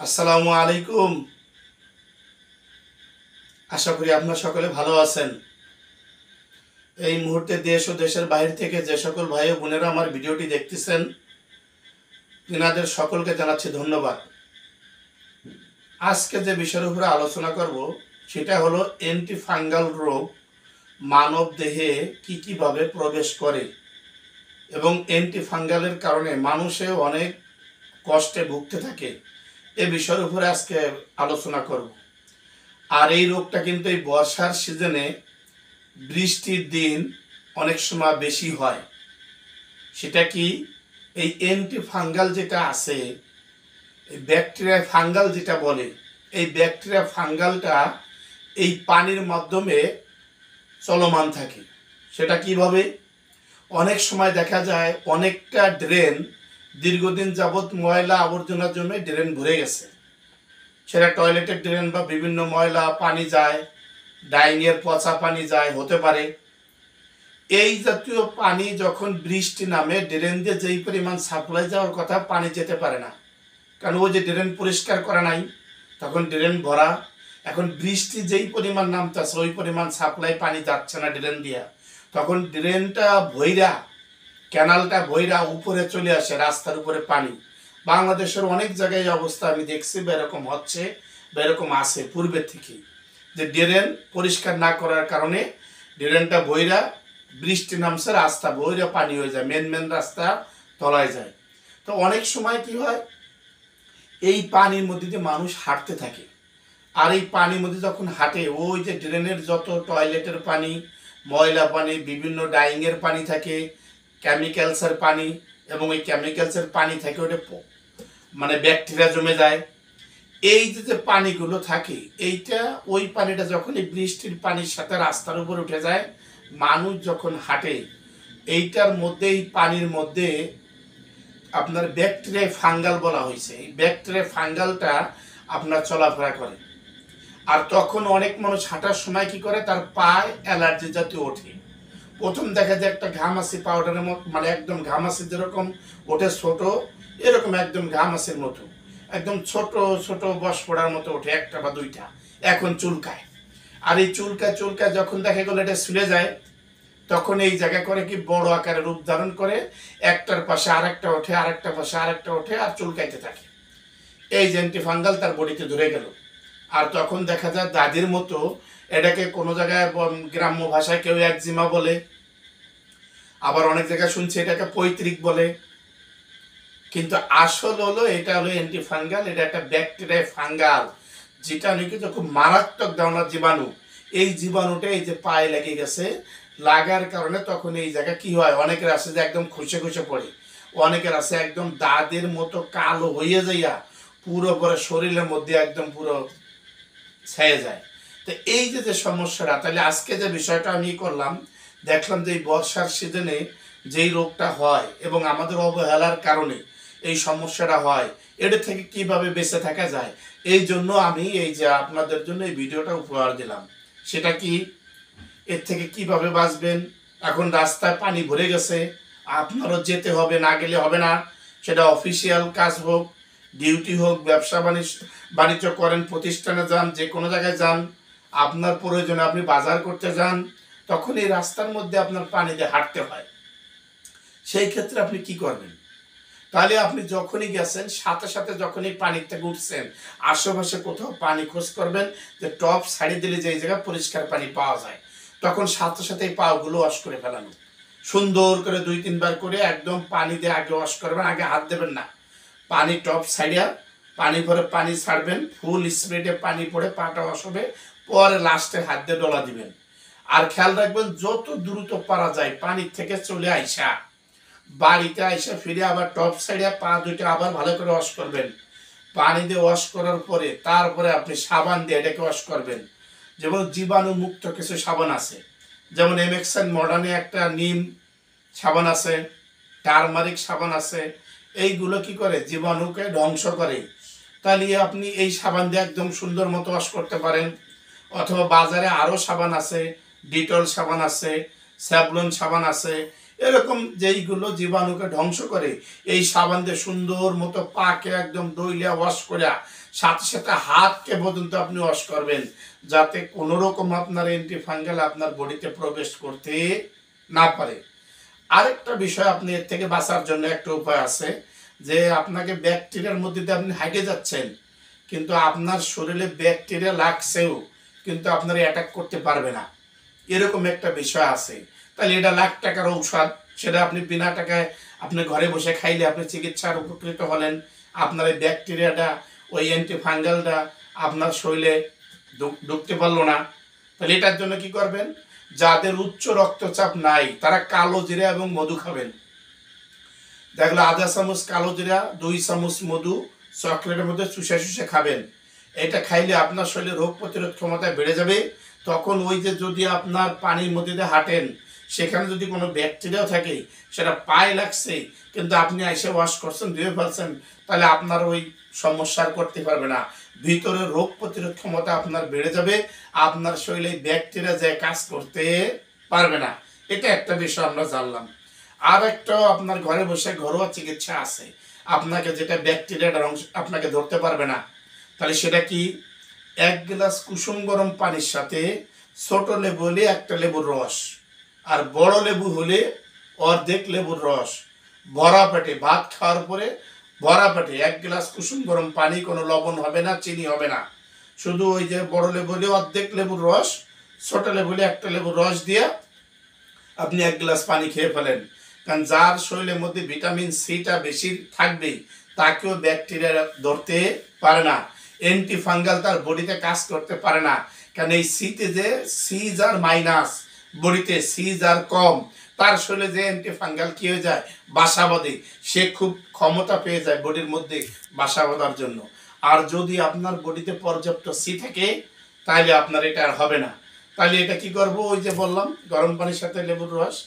আসসালামু আলাইকুম। আশা করি আপনারা সকলে ভালো আছেন। এই মুহূর্তে দেশ ও দেশের বাইরে থেকে যে সকল ভাই ও বোনেরা আমার ভিডিওটি দেখতেছেন, তিনাদের সকলকে জানাচ্ছি ধন্যবাদ। আজকে যে বিষয়ের উপরে আলোচনা করব সেটা হলো অ্যান্টিফাঙ্গাল রোগ মানব দেহে কিভাবে প্রবেশ করে এবং অ্যান্টিফাঙ্গালের কারণে মানুষে অনেক কষ্টে ভুগতে থাকে, এ বিষয়ের উপরে আজকে আলোচনা করব। আর এই রোগটা কিন্তু এই বর্ষার সিজনে বৃষ্টির দিন অনেক সময় বেশি হয়। সেটা কি, এই অ্যান্টিফাঙ্গাল যেটা আছে, এই ব্যাকটেরিয়া ফাঙ্গাল যেটা বলে, এই ব্যাকটেরিয়া ফাঙ্গালটা এই পানির মাধ্যমে চলমান থাকে। সেটা কিভাবে? অনেক সময় দেখা যায় অনেকটা ড্রেন দীর্ঘদিন যাবৎ ময়লা আবর্জনার জন্য ড্রেন ভরে গেছে। সেটা টয়লেটের ড্রেন বা বিভিন্ন ময়লা পানি যায়, ডাইনিংয়ের পচা পানি যায়, হতে পারে। এই জাতীয় পানি যখন বৃষ্টি নামে ড্রেন দিয়ে যেই পরিমাণ সাপ্লাই যাওয়ার কথা, পানি যেতে পারে না, কারণ ওই যে ড্রেন পরিষ্কার করা নাই, তখন ড্রেন ভরা। এখন বৃষ্টি যেই পরিমাণ নামতেছে ওই পরিমাণ সাপ্লাই পানি যাচ্ছে না ড্রেন দিয়া, তখন ড্রেনটা ভৈরা, ক্যানালটা ভৈরা উপরে চলে আসে, রাস্তার উপরে পানি। বাংলাদেশের অনেক জায়গায় অবস্থা আমি দেখছি বা এরকম হচ্ছে বা এরকম আছে পূর্বের থেকেই, যে ড্রেন পরিষ্কার না করার কারণে ড্রেনটা ভৈরা, বৃষ্টি নামছে, রাস্তা ভৈরা পানি হয়ে যায়, মেন রাস্তা তলায় যায়। তো অনেক সময় কি হয়, এই পানির মধ্যে দিয়ে মানুষ হাঁটতে থাকে। আর এই পানির মধ্যে যখন হাঁটে, ওই যে ড্রেনের যত টয়লেটের পানি, ময়লা পানি, বিভিন্ন ডাইংয়ের পানি থাকে, কেমিক্যালসের পানি, এবং এই কেমিক্যালসের পানি থেকে ওটা মানে ব্যাকটেরিয়া জমে যায়। এই যে পানিগুলো থাকে, এইটা ওই পানিটা যখন এই বৃষ্টির পানির সাথে রাস্তার উপর উঠে যায়, মানুষ যখন হাঁটে, এইটার মধ্যে, এই পানির মধ্যে আপনার ব্যাকটেরিয়া ফাঙ্গাল বলা হয়েছে, এই ব্যাকটেরিয়া ফাঙ্গালটা আপনার চলাফেরা করে। আর তখন অনেক মানুষ হাঁটার সময় কি করে, তার পায়ে অ্যালার্জি জাতীয় ওঠে। প্রথম দেখা যায় একটা ঘামাচি পাউডারের মতো, মানে একদম ঘামাচি যেরকম ওঠে ছোট, এরকম একদম ঘামাচির মতো, একদম ছোট ছোট বস পড়ার মতো ওঠে, একটা বা দুইটা, এখন চুলকায়। আর এই চুলকায় চুলকায় যখন দেখা গেলো এটা ছুলে যায়, তখন এই জায়গা করে কি বড় আকারে রূপ ধারণ করে, একটার পাশে আরেকটা ওঠে, আরেকটার পাশে আরেকটা ওঠে, আর চুলকাইতে থাকে। এই যে অ্যান্টিফাঙ্গাল তার বডিতে ধরে গেল। আর তখন দেখা যায় দাদির মতো, এটাকে কোনো জায়গায় গ্রাম্য ভাষায় কেউ একজিমা বলে, আবার অনেক জায়গায় শুনছি এটাকে পৈতৃক বলে। কিন্তু আসল হলো এটা হলো অ্যান্টিফাঙ্গাল, এটা একটা ব্যাকটেরিয়া ফাঙ্গাল, যেটা নাকি খুব মারাত্মক ধরনের জীবাণু। এই জীবাণুটা এই যে পায়ে লেগে গেছে, লাগার কারণে তখন এই জায়গা কি হয়, অনেকের আছে যে একদম খসে খসে পড়ে, অনেকের আছে একদম দাদের মতো কালো হয়ে যাইয়া পুরো পরে শরীরের মধ্যে একদম পুরো ছেয়ে যায়। তো এই যে সমস্যাটা, তাহলে আজকে যে বিষয়টা আমি করলাম, দেখলাম যে এই বর্ষার সিজনে যেই রোগটা হয় এবং আমাদের অবহেলার কারণে এই সমস্যাটা হয়, এটা থেকে কিভাবে বেঁচে থাকা যায়, এই জন্য আমি এই যে আপনাদের জন্য এই ভিডিওটা উপহার দিলাম। সেটা কি, এর থেকে কিভাবে বাঁচবেন। এখন রাস্তায় পানি ভরে গেছে, আপনারও যেতে হবে, না গেলে হবে না। সেটা অফিসিয়াল কাজ হোক, ডিউটি হোক, ব্যবসা বাণিজ্য করেন, প্রতিষ্ঠানে যান, যে কোনো জায়গায় যান, আপনার প্রয়োজনে আপনি বাজার করতে যান, তখন এই রাস্তার মধ্যে আপনার পানি দিয়ে হাঁটতে হয়। সেই ক্ষেত্রে আপনি কি করবেন? তাহলে আপনি যখনই গেছেন, সাথে সাথে যখনই পানি থেকে উঠছেন, আশেপাশে কোথাও পানি খোঁজ করবেন, যে টপ ছাড়িয়ে দিলে যে জায়গায় পরিষ্কার পানি পাওয়া যায়, তখন সাথে সাথে এই পাগুলো ওয়াশ করে ফেলানো, সুন্দর করে 2-3 বার করে একদম পানি দিয়ে আগে ওয়াশ করবেন, আগে হাত দেবেন না। পানি টপ ছাড়িয়া পানি ভরে পানি ছাড়বেন, ফুল স্প্রেডে পানি পড়ে পাটা ওয়াশ হবে, পরে লাস্টে হাত দিয়ে ডলা দিবেন। আর খেয়াল রাখবেন, যত দ্রুত পারা যায় পানির থেকে চলে আইসা বাড়িতে আইসা ফিরে আবার টপ সাইডে পা দুইটা আবার ভালো করে ওয়াশ করবেন। পানি দিয়ে ওয়াশ করার পরে তারপরে আপনি সাবান দিয়ে এটাকে ওয়াশ করবেন। যেমন জীবাণু মুক্ত কিছু সাবান আছে, যেমন এমএক্সএন মডার্নে একটা নিম সাবান আছে, টারমারিক সাবান আছে, এইগুলো কি করে, জীবাণুকে ধ্বংস করে। তাহলে আপনি এই সাবান দিয়ে একদম সুন্দর মতো ওয়াশ করতে পারেন। অথবা বাজারে আরও সাবান আছে, ডিটল সাবান আছে, স্যাভলন সাবান আছে, এরকম যেইগুলো জীবাণুকে ধ্বংস করে এই সাবান দিয়ে সুন্দর মতো পাকে একদম দইলিয়া ওয়াশ করে সাথে সাথে হাতকে পর্যন্ত আপনি ওয়াশ করবেন, যাতে কোনো রকম আপনার অ্যান্টিফাঙ্গাল আপনার বডিতে প্রবেশ করতে না পারে। আরেকটা বিষয়, আপনি এর থেকে বাঁচার জন্য একটা উপায় আছে, যে আপনাকে ব্যাকটেরিয়ার মধ্যে দিয়ে আপনি হাইটে যাচ্ছেন, কিন্তু আপনার শরীরে ব্যাকটেরিয়া লাগছেও, কিন্তু আপনার অ্যাটাক করতে পারবে না, এরকম একটা বিষয় আছে। তাহলে এটা লাখ টাকার ঔষধ, সেটা আপনি বিনা টাকায় আপনি ঘরে বসে খাইলে আপনি চিকিৎসার উপকৃত হলেন। আপনার এই ব্যাকটেরিয়াটা, ওই অ্যান্টিফাঙ্গালটা আপনার শরীরে ঢুকতে পারলো না। তাহলে এটার জন্য কি করবেন, যাদের উচ্চ রক্তচাপ নাই তারা কালো জিরা এবং মধু খাবেন। দেখলো আধা চামচ কালো জিরা, 2 চামচ মধু চকলেটের মধ্যে চুষে চুষে খাবেন। এটা খাইলে আপনার শরীরে রোগ প্রতিরোধ ক্ষমতা বেড়ে যাবে। তখন ওই যে যদি আপনার পানির মধ্যে দিয়ে হাঁটেন, সেখানে যদি কোনো ব্যাকটেরিয়া থাকে, সেটা পায়ে লাগছে, কিন্তু আপনি এসে ওয়াশ করছেন, ধুয়ে ফেলছেন, তাহলে আপনার ওই সমস্যার করতে পারবে না। ভিতরে রোগ প্রতিরোধ ক্ষমতা আপনার বেড়ে যাবে, আপনার শরীরে ব্যাকটেরিয়া যে কাজ করতে পারবে না। এটা একটা বিষয় আমরা জানলাম। আর একটা আপনার ঘরে বসে ঘরোয়া চিকিৎসা আছে, আপনাকে যেটা ব্যাকটেরিয়াটার অংশ আপনাকে ধরতে পারবে না। তাহলে সেটা কি, 1 গ্লাস কুসুম গরম পানির সাথে ছোট লেবু হলে 1টা লেবুর রস, আর বড় লেবু হলে অর্ধেক লেবুর রস, ভরা পেটে ভাত খাওয়ার পরে ভরা পেটে 1 গ্লাস কুসুম গরম পানি, কোনো লবণ হবে না, চিনি হবে না, শুধু ওই যে বড় লেবু হলে অর্ধেক লেবুর রস, ছোট লেবু হলে 1টা লেবুর রস দিয়ে আপনি 1 গ্লাস পানি খেয়ে ফেলেন। কারণ যার শরীরের মধ্যে ভিটামিন সিটা বেশি থাকবে, তাকেও ব্যাকটেরিয়া ধরতে পারে না, অ্যান্টিফাঙ্গাল তার বডিতে কাজ করতে পারে না। কারণ এই সিতে যে সি যার মাইনাস, বডিতে সি যার কম, তার শরীরে যে অ্যান্টিফাঙ্গাল কি হয়ে যায়, বাসা বাঁধে, সে খুব ক্ষমতা পেয়ে যায় বডির মধ্যে বাসা বাঁধার জন্য। আর যদি আপনার বডিতে পর্যাপ্ত সি থাকে, তাহলে আপনার এটা আর হবে না। তাহলে এটা কি করব, ওই যে বললাম গরম পানির সাথে লেবুর রস।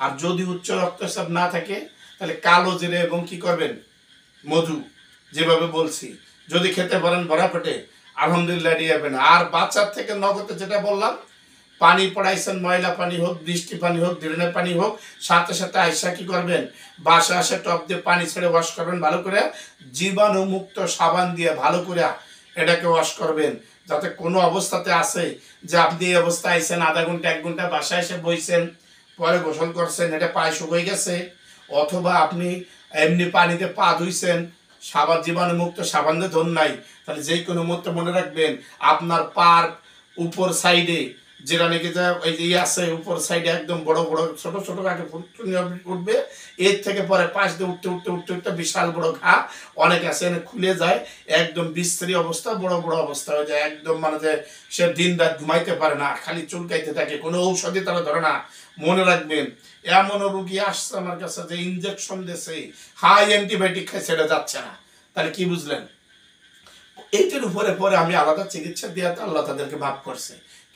আর যদি উচ্চ রক্তচাপ না থাকে, তাহলে কালো জিরে এবং কি করবেন, মধু, যেভাবে বলছি যদি খেতে পারেন ভরা পেটে, আলহামদুলিল্লাহ এড়িয়ে যাবেন। আর বাচ্চার থেকে নগদে যেটা বললাম, পানি পড়াইছেন, ময়লা পানি হোক, বৃষ্টি পানি হোক, ড্রেনের পানি হোক, সাথে সাথে আইসা কি করবেন, বাসা আসে টপ দিয়ে পানি ছেড়ে ওয়াশ করবেন ভালো করে, জীবাণুমুক্ত সাবান দিয়ে ভালো করে এটাকে ওয়াশ করবেন। যাতে কোনো অবস্থাতে আসে যে আপনি এই অবস্থায় আইসেন, আধা ঘন্টা 1 ঘন্টা বাসায় এসে বইছেন, পরে গোসল করছেন, এটা পায়ে শুকিয়ে গেছে, অথবা আপনি এমনি পানিতে পা ধুইছেন, সাবান জীবাণুমুক্ত সাবান দিয়ে ধন নাই, তাহলে যে কোনো মুহূর্তে মনে রাখবেন আপনার পার উপর সাইডে যেটা নাকি যা ওই যে আছে, উপর সাইডে একদম বড় বড় ছোট ছোট আগে উঠবে, এর থেকে পরে পাশ দিয়ে উঠতে উঠতে উঠতে উঠতে বিশাল বড় ঘা, অনেক আছে খুলে যায়, একদম বিস্তৃত অবস্থা, বড় বড় অবস্থা হয়ে যায়, একদম মানে যে সে দিন রাত ঘুমাইতে পারে না, খালি চুলকাইতে থাকে, কোনো ঔষধই তারা ধরে না। মনে রাখবেন, এমনও রুগী আসছে আমার কাছে যে ইনজেকশন দিয়েছে, হাই অ্যান্টিবায়োটিক খাই, সেটা যাচ্ছে না। তাহলে কি বুঝলেন, এইটার উপরে পরে আমি আলাদা চিকিৎসা দেওয়াতে আল্লাহ তাদেরকে মাফ করছে।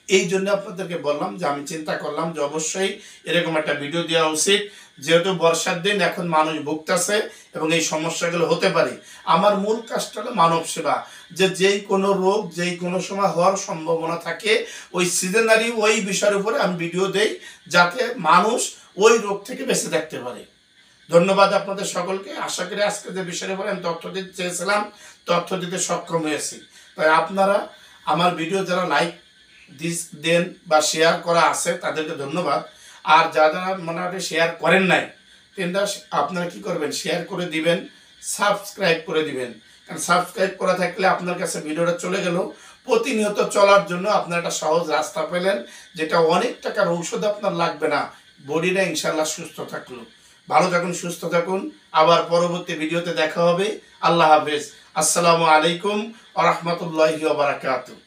এই জন্য আপনাদেরকে বললাম যে আমি চিন্তা করলাম যে অবশ্যই এরকম একটা ভিডিও দেওয়া উচিত, যেহেতু বর্ষার দিন, এখন মানুষ ভুগতেছে এবং এই সমস্যাগুলো হতে পারে। আমার মূল কাজটা হলো মানব সেবা, যে যেই কোনো রোগ যেই কোনো সময় হওয়ার সম্ভাবনা থাকে, ওই সিজনারি ওই বিষয়ের উপরে আমি ভিডিও দেই, যাতে মানুষ ওই রোগ থেকে বেঁচে থাকতে পারে। ধন্যবাদ আপনাদের সকলকে। আশা করি আজকে যে বিষয়ের উপরে আমি তথ্য দিতে চেয়েছিলাম, তথ্য দিতে সক্ষম হয়েছি। তাই আপনারা আমার ভিডিও যারা লাইক দেন বা শেয়ার করা আছে, তাদেরকে ধন্যবাদ। আর যারা মোটামুটি শেয়ার করেন নাই, কিন্তু আপনারা কি করবেন, শেয়ার করে দিবেন, সাবস্ক্রাইব করে দিবেন। কারণ সাবস্ক্রাইব করা থাকলে আপনার কাছে ভিডিওটা চলে গেল, প্রতিনিয়ত চলার জন্য আপনার একটা সহজ রাস্তা পেলেন, যেটা অনেক টাকার ঔষধ আপনার লাগবে না, বডিটা ইনশাল্লাহ সুস্থ থাকলো। ভালো থাকুন, সুস্থ থাকুন, আবার পরবর্তী ভিডিওতে দেখা হবে। আল্লাহ হাফেজ। আসসালামু আলাইকুম ওয়া রাহমাতুল্লাহি ওয়া বারাকাতুহু।